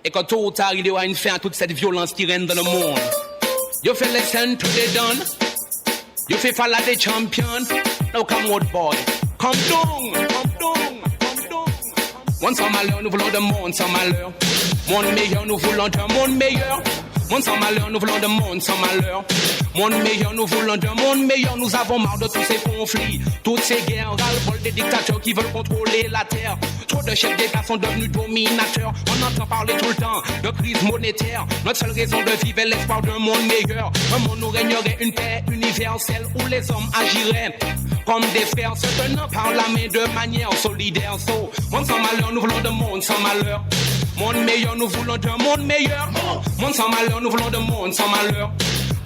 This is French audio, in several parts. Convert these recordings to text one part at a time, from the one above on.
Et quand tôt ou tard il y aura une fin à toute cette violence qui règne dans le monde. You feel listen to the done. You feel follow the champion. Now come out boy. Come down, come down, come down. Monde sans malheur, nous voulons de monde sans malheur. Monde meilleur, nous voulons d'un monde meilleur. Monde sans malheur, nous voulons de monde sans malheur. Monde meilleur, nous voulons d'un monde meilleur. Nous avons marre de tous ces conflits, toutes ces guerres, ras-le-bol des dictateurs qui veulent contrôler la terre. Trop de chefs d'État sont devenus dominateurs. On entend parler tout le temps de crise monétaire. Notre seule raison de vivre est l'espoir d'un monde meilleur. Un monde où régnerait une paix universelle, où les hommes agiraient comme des frères, se tenant par la main de manière solidaire. So, monde sans malheur, nous voulons de monde sans malheur. Monde meilleur, nous voulons d'un monde meilleur. Monde sans malheur, nous voulons de monde sans malheur.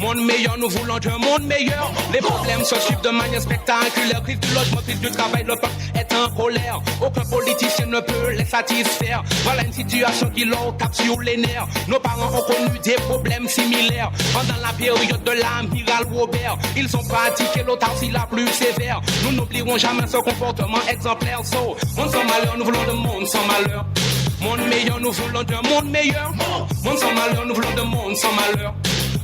Monde meilleur, nous voulons d'un monde meilleur. Les problèmes se suivent de manière spectaculaire. Crise du logement, crise du travail, le peuple est en colère. Aucun politicien ne peut les satisfaire. Voilà une situation qui leur tape sur les nerfs. Nos parents ont connu des problèmes similaires. Pendant la période de l'amiral Robert, ils ont pratiqué l'autarcie la plus sévère. Nous n'oublierons jamais ce comportement exemplaire. So, monde sans malheur, nous voulons de monde sans malheur. Monde meilleur, nous voulons d'un monde meilleur. Monde sans malheur, nous voulons d'un monde sans malheur.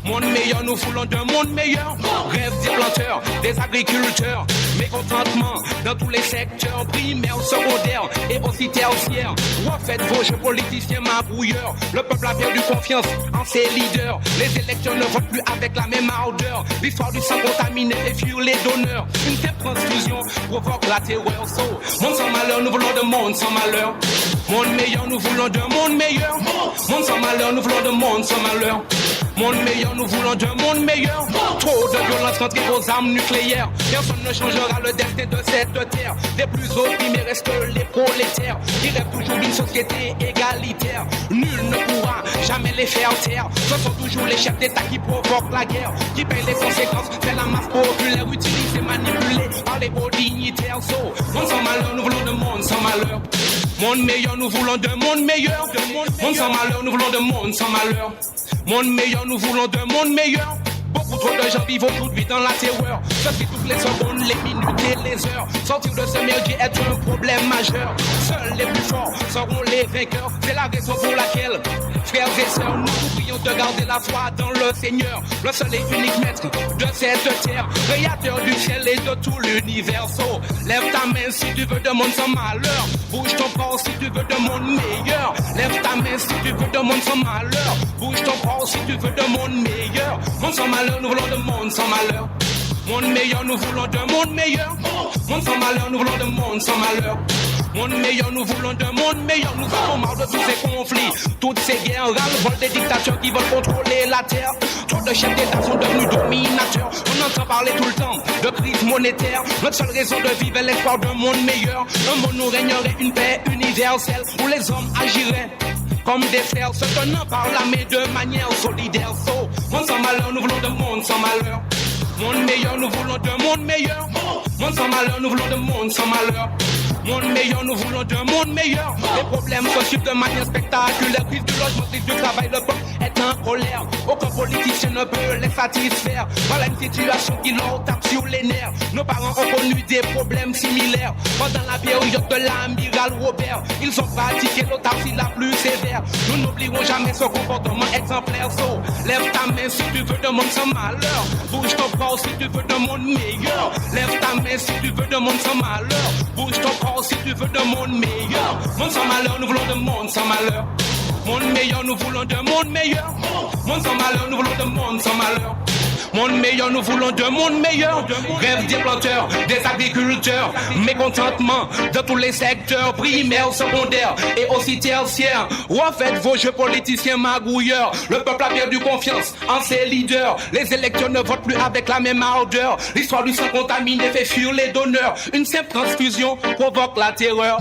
Monde meilleur, nous voulons d'un monde meilleur. Rêve des planteurs, des agriculteurs. Mécontentement dans tous les secteurs, primaires, secondaires et aussi tertiaires. Refaites vos jeux politiciens mabrouilleurs. Le peuple a perdu confiance en ses leaders. Les électeurs ne votent plus avec la même ardeur. L'histoire du sang contaminé fait fuir les donneurs. Une telle transfusion provoque la terreur. So, monde sans malheur, nous voulons de monde sans malheur. Monde meilleur, nous voulons d'un monde meilleur. Monde sans malheur, nous voulons de monde sans malheur. Monde meilleur, nous voulons d'un monde meilleur. Trop de violence contre vos armes nucléaires. Personne ne changera le destin de cette terre. Les plus opprimés restent les prolétaires, qui rêvent toujours d'une société égalitaire. Nul ne pourra jamais les faire taire. Ce sont toujours les chefs d'État qui provoquent la guerre, qui payent les conséquences. C'est la masse populaire utilisée, manipulée par les hauts dignitaires. So, monde sans malheur, nous voulons de monde sans malheur. Monde meilleur, nous voulons d'un monde meilleur. Monde sans malheur, nous voulons de monde sans malheur. Monde meilleur, nous voulons d'un monde meilleur. Beaucoup trop de gens vivent aujourd'hui dans la terreur. Ça fait toutes les secondes, les minutes et les heures. Sortir de ce merdier est un problème majeur. Seuls les plus forts seront les vainqueurs. C'est la raison pour laquelle, frères et sœurs, nous vous prions de garder la foi dans le Seigneur, le seul et unique maître de cette terre, créateur du ciel et de tout l'univers. So, lève ta main si tu veux de monde sans malheur. Bouge ton corps si tu veux de monde meilleur. Lève ta main si tu veux de monde sans malheur. Bouge ton corps si tu veux de monde meilleur. Monde sans malheur, nous voulons de monde sans malheur. Monde meilleur, nous voulons d'un monde meilleur. Monde sans malheur, nous voulons de monde sans malheur. Monde meilleur, nous voulons d'un monde meilleur. Nous avons marre de tous ces conflits, toutes ces guerres, ras-le-bol des dictateurs qui veulent contrôler la terre. Trop de chefs d'État sont devenus dominateurs. On entend parler tout le temps de crise monétaire. Notre seule raison de vivre est l'espoir d'un monde meilleur. Un monde où régnerait une paix universelle, où les hommes agiraient comme des frères, se tenant par la main de manière solidaire. So, monde sans malheur, nous voulons de monde sans malheur. Monde meilleur, nous voulons d'un monde meilleur. Monde sans malheur, nous voulons de monde sans malheur. Monde meilleur, nous voulons d'un monde meilleur. Les problèmes se suivent de manière spectaculaire. Crise du logement, crise du travail, le peuple est en colère. Aucun politicien ne peut les satisfaire. Voilà une situation qui leur tape sur les nerfs. Nos parents ont connu des problèmes similaires. Pendant la période de l'amiral Robert, ils ont pratiqué l'autarcie la plus sévère. Nous n'oublierons jamais ce comportement exemplaire. So, lève ta main si tu veux de monde sans malheur. Bouge ton corps si tu veux de monde meilleur. Lève ta main si tu veux de monde sans malheur. Bouge ton corps si tu veux de monde meilleur. Monde sans malheur, nous voulons de monde sans malheur. Monde meilleur, nous voulons de monde meilleur. Monde sans malheur, nous voulons de monde sans malheur. Monde meilleur, nous voulons d'un monde meilleur. Rêve des planteurs, des agriculteurs. Mécontentement dans tous les secteurs, primaires, secondaires et aussi tertiaires. Refaites vos jeux politiciens magouilleurs. Le peuple a perdu confiance en ses leaders. Les électeurs ne votent plus avec la même ardeur. L'histoire du sang contaminé fait fuir les donneurs. Une simple transfusion provoque la terreur.